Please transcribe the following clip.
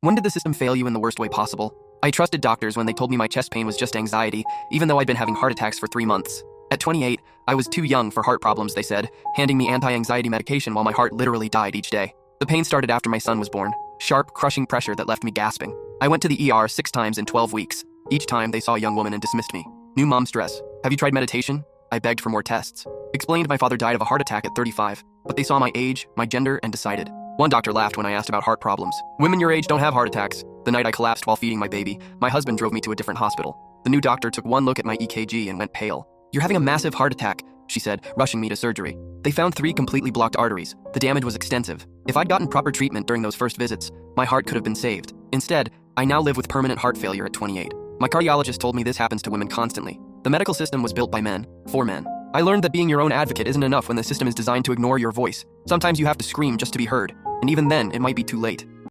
When did the system fail you in the worst way possible? I trusted doctors when they told me my chest pain was just anxiety, even though I'd been having heart attacks for 3 months. At 28, I was too young for heart problems, they said, handing me anti-anxiety medication while my heart literally died each day. The pain started after my son was born. Sharp, crushing pressure that left me gasping. I went to the ER 6 times in 12 weeks. Each time, they saw a young woman and dismissed me. New mom stress. Have you tried meditation? I begged for more tests. Explained my father died of a heart attack at 35, but they saw my age, my gender, and decided. One doctor laughed when I asked about heart problems. Women your age don't have heart attacks. The night I collapsed while feeding my baby, my husband drove me to a different hospital. The new doctor took one look at my EKG and went pale. You're having a massive heart attack, she said, rushing me to surgery. They found 3 completely blocked arteries. The damage was extensive. If I'd gotten proper treatment during those first visits, my heart could have been saved. Instead, I now live with permanent heart failure at 28. My cardiologist told me this happens to women constantly. The medical system was built by men, for men. I learned that being your own advocate isn't enough when the system is designed to ignore your voice. Sometimes you have to scream just to be heard, and even then, it might be too late.